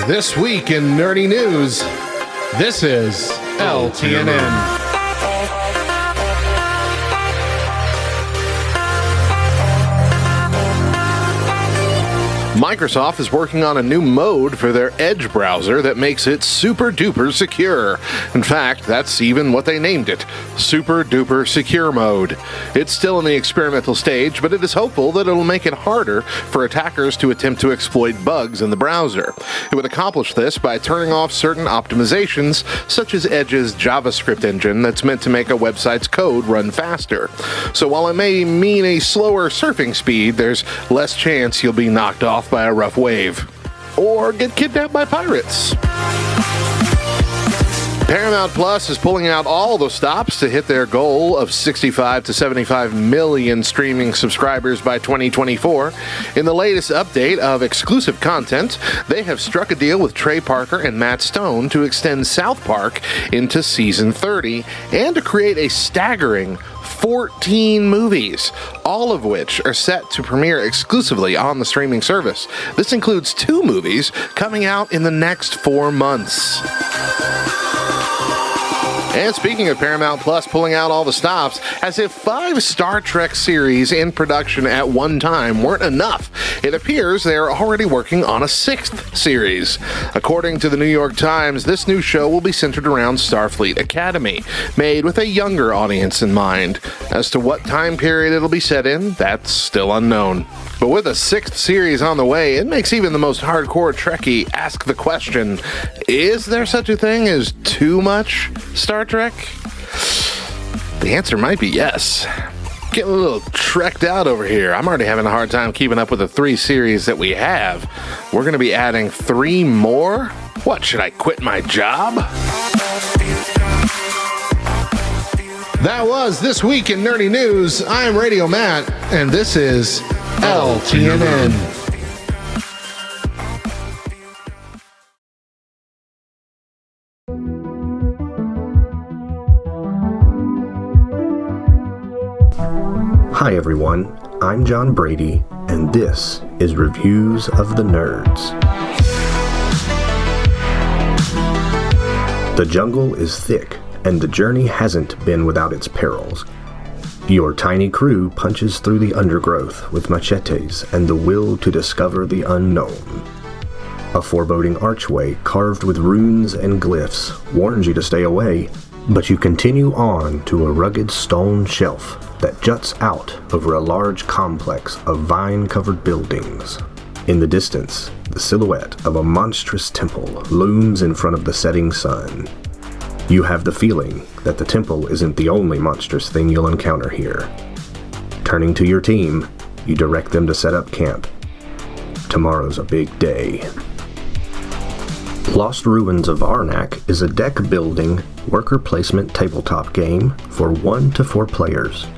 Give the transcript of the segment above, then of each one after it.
This week in nerdy news, this is LTNN. Microsoft is working on a new mode for their Edge browser that makes it super duper secure. In fact, that's even what they named it, Super Duper Secure Mode. It's still in the experimental stage, but it is hopeful that it'll make it harder for attackers to attempt to exploit bugs in the browser. It would accomplish this by turning off certain optimizations, such as Edge's JavaScript engine that's meant to make a website's code run faster. So while it may mean a slower surfing speed, there's less chance you'll be knocked off by a rough wave, or get kidnapped by pirates. Paramount Plus is pulling out all the stops to hit their goal of 65 to 75 million streaming subscribers by 2024. In the latest update of exclusive content, they have struck a deal with Trey Parker and Matt Stone to extend South Park into season 30 and to create a staggering 14 movies, all of which are set to premiere exclusively on the streaming service. This includes 2 movies coming out in the next 4 months. And speaking of Paramount Plus pulling out all the stops, as if 5 Star Trek series in production at one time weren't enough, it appears they are already working on a 6th series. According to the New York Times, this new show will be centered around Starfleet Academy, made with a younger audience in mind. As to what time period it'll be set in, that's still unknown. But with a 6th series on the way, it makes even the most hardcore Trekkie ask the question, is there such a thing as too much Star Trek? The answer might be yes. Getting a little trekked out over here. I'm already having a hard time keeping up with the 3 series that we have. We're going to be adding 3 more? What, should I quit my job? That was This Week in Nerdy News. I'm Radio Matt, and this is LTNN. Hi everyone, I'm John Brady, and this is Reviews of the Nerds. The jungle is thick, and the journey hasn't been without its perils. Your tiny crew punches through the undergrowth with machetes and the will to discover the unknown. A foreboding archway carved with runes and glyphs warns you to stay away, but you continue on to a rugged stone shelf that juts out over a large complex of vine-covered buildings. In the distance, the silhouette of a monstrous temple looms in front of the setting sun. You have the feeling that the temple isn't the only monstrous thing you'll encounter here. Turning to your team, you direct them to set up camp. Tomorrow's a big day. Lost Ruins of Arnak is a deck-building, worker placement tabletop game for 1 to 4 players.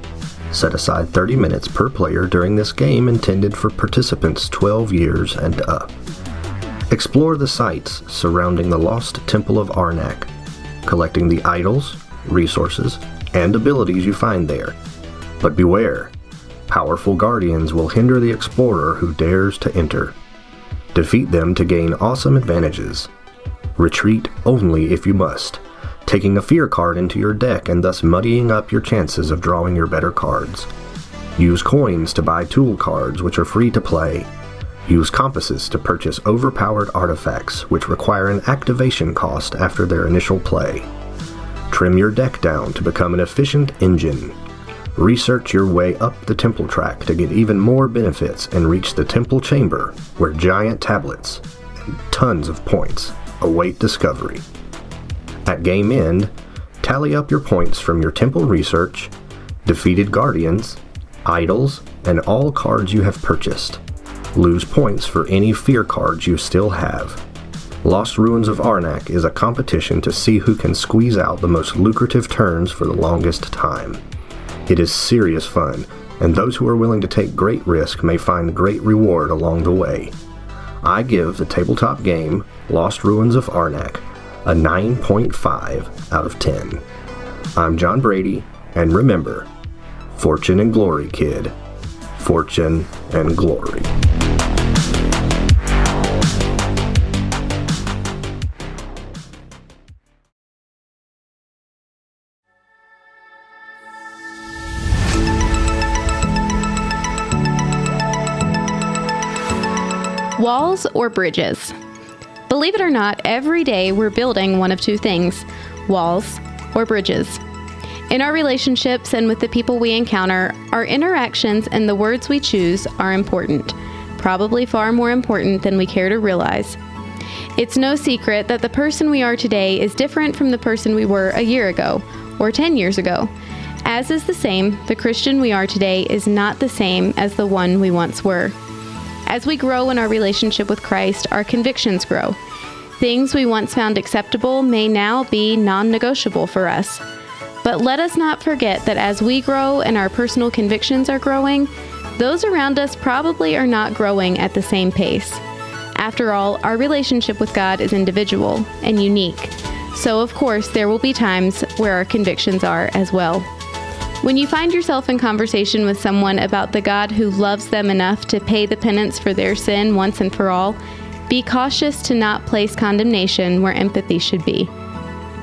Set aside 30 minutes per player during this game intended for participants 12 years and up. Explore the sites surrounding the lost Temple of Arnak, collecting the idols, resources, and abilities you find there. But beware, powerful guardians will hinder the explorer who dares to enter. Defeat them to gain awesome advantages. Retreat only if you must, taking a fear card into your deck and thus muddying up your chances of drawing your better cards. Use coins to buy tool cards, which are free to play. Use compasses to purchase overpowered artifacts, which require an activation cost after their initial play. Trim your deck down to become an efficient engine. Research your way up the temple track to get even more benefits and reach the temple chamber, where giant tablets and tons of points await discovery. At game end, tally up your points from your temple research, defeated guardians, idols, and all cards you have purchased. Lose points for any fear cards you still have. Lost Ruins of Arnak is a competition to see who can squeeze out the most lucrative turns for the longest time. It is serious fun, and those who are willing to take great risk may find great reward along the way. I give the tabletop game, Lost Ruins of Arnak, a 9.5 out of 10. I'm John Brady, and remember, fortune and glory, kid. Fortune and glory. Walls or bridges? Believe it or not, every day we're building one of two things: walls or bridges. In our relationships and with the people we encounter, our interactions and the words we choose are important, probably far more important than we care to realize. It's no secret that the person we are today is different from the person we were a year ago or 10 years ago. As is the same, the Christian we are today is not the same as the one we once were. As we grow in our relationship with Christ, our convictions grow. Things we once found acceptable may now be non-negotiable for us. But let us not forget that as we grow and our personal convictions are growing, those around us probably are not growing at the same pace. After all, our relationship with God is individual and unique. So of course, there will be times where our convictions are as well. When you find yourself in conversation with someone about the God who loves them enough to pay the penance for their sin once and for all, be cautious to not place condemnation where empathy should be.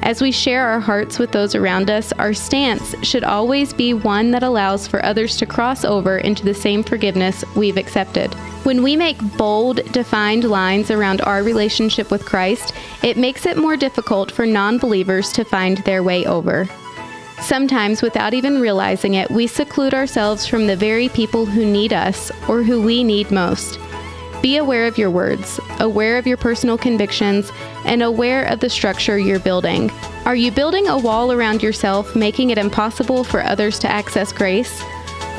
As we share our hearts with those around us, our stance should always be one that allows for others to cross over into the same forgiveness we've accepted. When we make bold, defined lines around our relationship with Christ, it makes it more difficult for non-believers to find their way over. Sometimes, without even realizing it, we seclude ourselves from the very people who need us or who we need most. Be aware of your words, aware of your personal convictions, and aware of the structure you're building. Are you building a wall around yourself, making it impossible for others to access grace?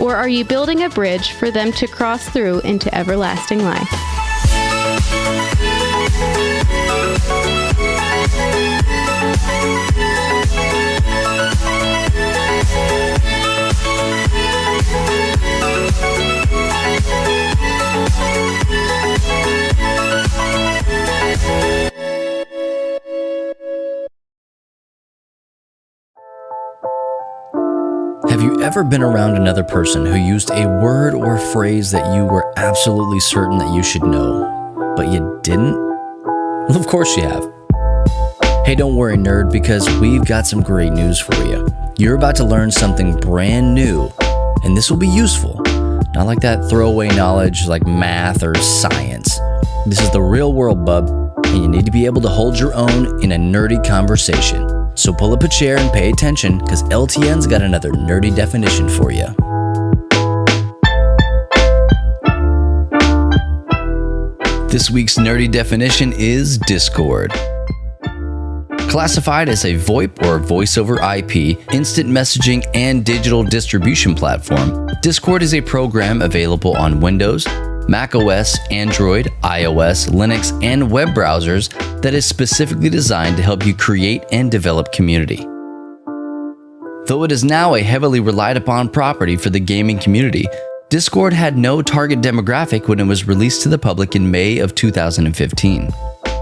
Or are you building a bridge for them to cross through into everlasting life? Have you ever been around another person who used a word or phrase that you were absolutely certain that you should know, but you didn't? Well, of course you have. Hey, don't worry, nerd, because we've got some great news for you. You're about to learn something brand new, and this will be useful. Not like that throwaway knowledge like math or science. This is the real world, bub, and you need to be able to hold your own in a nerdy conversation. So pull up a chair and pay attention, because LTN's got another nerdy definition for you. This week's nerdy definition is Discord. Classified as a VoIP or voice over IP, instant messaging, and digital distribution platform, Discord is a program available on Windows, macOS, Android, iOS, Linux, and web browsers that is specifically designed to help you create and develop community. Though it is now a heavily relied upon property for the gaming community, Discord had no target demographic when it was released to the public in May of 2015.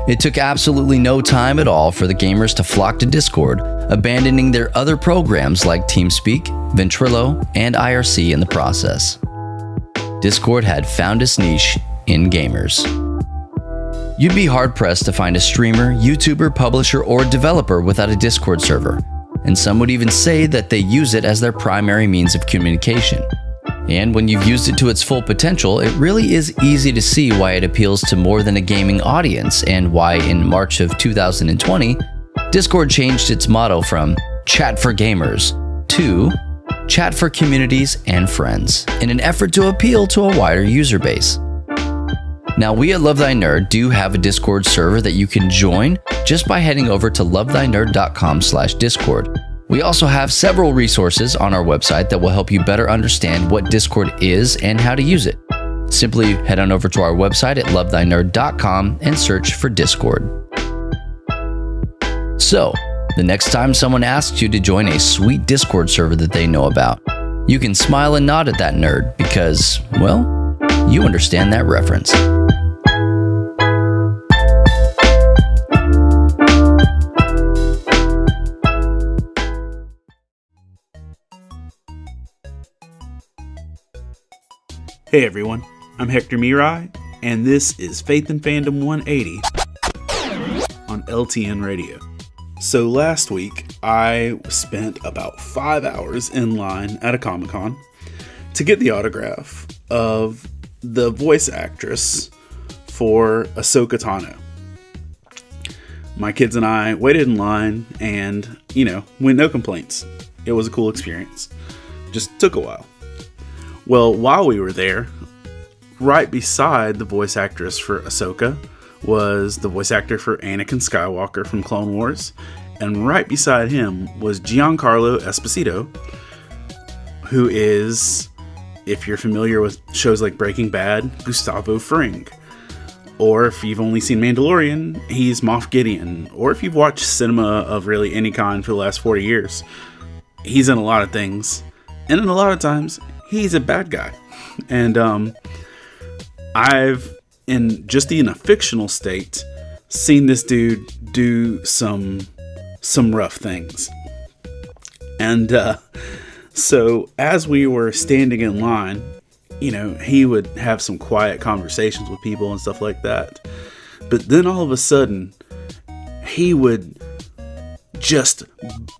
It took absolutely no time at all for the gamers to flock to Discord, abandoning their other programs like TeamSpeak, Ventrilo, and IRC in the process. Discord had found its niche in gamers. You'd be hard-pressed to find a streamer, YouTuber, publisher, or developer without a Discord server, and some would even say that they use it as their primary means of communication. And when you've used it to its full potential, it really is easy to see why it appeals to more than a gaming audience, and why in March of 2020, Discord changed its motto from Chat for Gamers to Chat for Communities and Friends, in an effort to appeal to a wider user base. Now, we at Love Thy Nerd do have a Discord server that you can join just by heading over to lovethynerd.com/discord. We also have several resources on our website that will help you better understand what Discord is and how to use it. Simply head on over to our website at lovethynerd.com and search for Discord. So, the next time someone asks you to join a sweet Discord server that they know about, you can smile and nod at that nerd because, well, you understand that reference. Hey everyone, I'm Hector Miray, and this is Faith and Fandom 180 on LTN Radio. So last week, I spent about 5 hours in line at a Comic-Con to get the autograph of the voice actress for Ahsoka Tano. My kids and I waited in line and, with no complaints. It was a cool experience. Just took a while. Well, while we were there, right beside the voice actress for Ahsoka was the voice actor for Anakin Skywalker from Clone Wars. And right beside him was Giancarlo Esposito, who is, if you're familiar with shows like Breaking Bad, Gustavo Fring. Or if you've only seen Mandalorian, he's Moff Gideon. Or if you've watched cinema of really any kind for the last 40 years, he's in a lot of things. And in a lot of times, he's a bad guy. And I've, in a fictional state, seen this dude do some rough things. And so as we were standing in line, he would have some quiet conversations with people and stuff like that. But then all of a sudden, he would just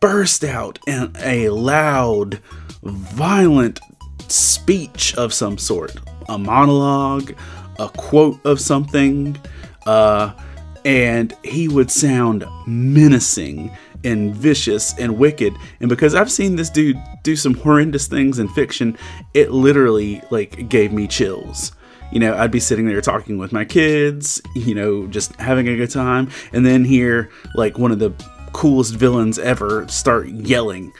burst out in a loud, violent speech of some sort. A monologue, a quote of something, and he would sound menacing and vicious and wicked. And because I've seen this dude do some horrendous things in fiction, it literally gave me chills. I'd be sitting there talking with my kids, just having a good time, and then hear one of the coolest villains ever start yelling.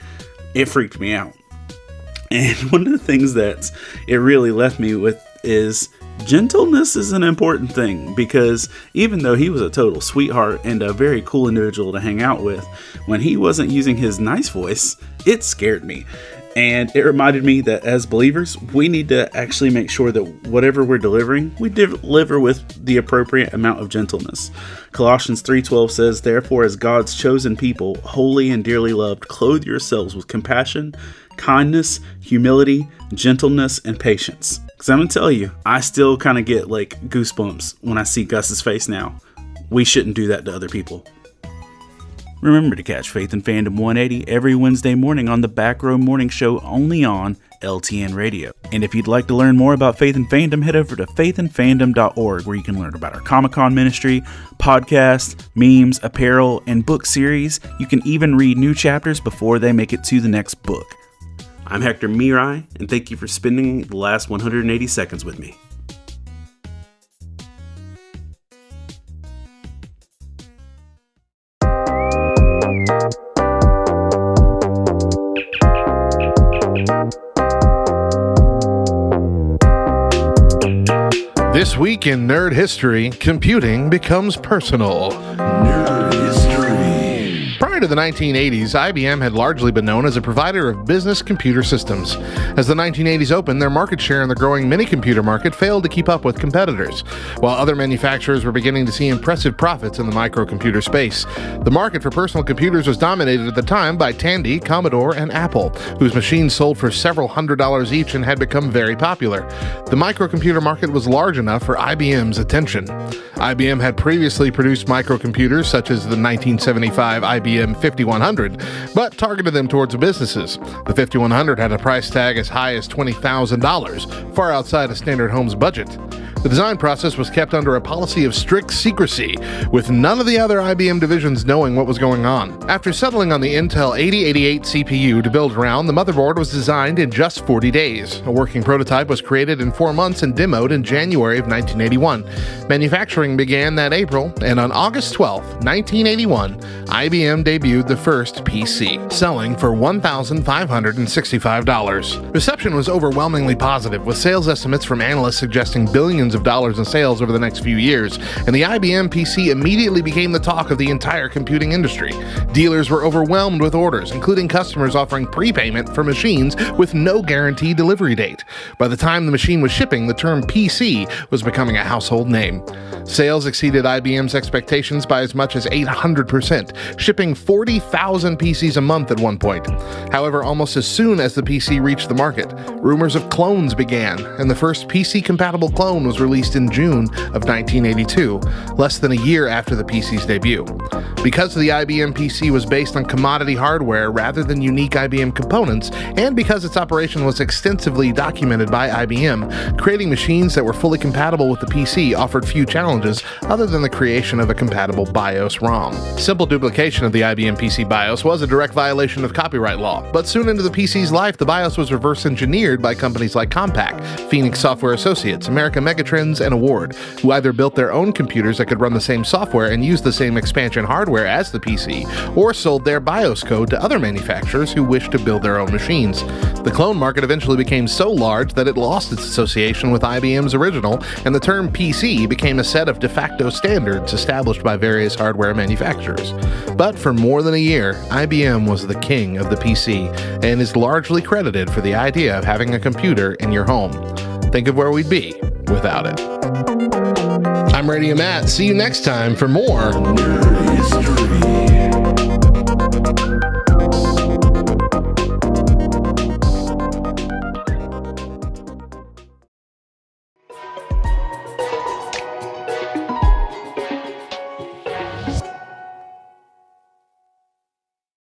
It freaked me out. And one of the things that it really left me with is gentleness is an important thing, because even though he was a total sweetheart and a very cool individual to hang out with, when he wasn't using his nice voice, it scared me. And it reminded me that as believers, we need to actually make sure that whatever we're delivering, we deliver with the appropriate amount of gentleness. Colossians 3:12 says, "Therefore, as God's chosen people, holy and dearly loved, clothe yourselves with compassion, kindness, humility, gentleness, and patience." Because I'm going to tell you, I still kind of get goosebumps when I see Gus's face now. We shouldn't do that to other people. Remember to catch Faith and Fandom 180 every Wednesday morning on the Back Row Morning Show, only on LTN Radio. And if you'd like to learn more about Faith and Fandom, head over to faithandfandom.org, where you can learn about our Comic-Con ministry, podcasts, memes, apparel, and book series. You can even read new chapters before they make it to the next book. I'm Hector Miray, and thank you for spending the last 180 seconds with me. This week in nerd history, computing becomes personal. Nerd history. Prior to the 1980s, IBM had largely been known as a provider of business computer systems. As the 1980s opened, their market share in the growing mini-computer market failed to keep up with competitors. While other manufacturers were beginning to see impressive profits in the microcomputer space, the market for personal computers was dominated at the time by Tandy, Commodore, and Apple, whose machines sold for several $100s each and had become very popular. The microcomputer market was large enough for IBM's attention. IBM had previously produced microcomputers such as the 1975 IBM 5100, but targeted them towards businesses. The 5100 had a price tag as high as $20,000, far outside a standard home's budget. The design process was kept under a policy of strict secrecy, with none of the other IBM divisions knowing what was going on. After settling on the Intel 8088 CPU to build around, the motherboard was designed in just 40 days. A working prototype was created in 4 months and demoed in January of 1981. Manufacturing began that April, and on August 12, 1981, IBM debuted the first PC, selling for $1,565. Reception was overwhelmingly positive, with sales estimates from analysts suggesting billions of dollars in sales over the next few years, and the IBM PC immediately became the talk of the entire computing industry. Dealers were overwhelmed with orders, including customers offering prepayment for machines with no guaranteed delivery date. By the time the machine was shipping, the term PC was becoming a household name. Sales exceeded IBM's expectations by as much as 800%, shipping 40,000 PCs a month at one point. However, almost as soon as the PC reached the market, rumors of clones began, and the first PC-compatible clone was was released in June of 1982, less than a year after the PC's debut. Because the IBM PC was based on commodity hardware rather than unique IBM components, and because its operation was extensively documented by IBM, creating machines that were fully compatible with the PC offered few challenges other than the creation of a compatible BIOS ROM. Simple duplication of the IBM PC BIOS was a direct violation of copyright law, but soon into the PC's life, the BIOS was reverse engineered by companies like Compaq, Phoenix Software Associates, American Megatrends, and Award, who either built their own computers that could run the same software and use the same expansion hardware as the PC, or sold their BIOS code to other manufacturers who wished to build their own machines. The clone market eventually became so large that it lost its association with IBM's original, and the term PC became a set of de facto standards established by various hardware manufacturers. But for more than a year, IBM was the king of the PC, and is largely credited for the idea of having a computer in your home. Think of where we'd be without it. I'm Radio Matt. See you next time for more Nerd History.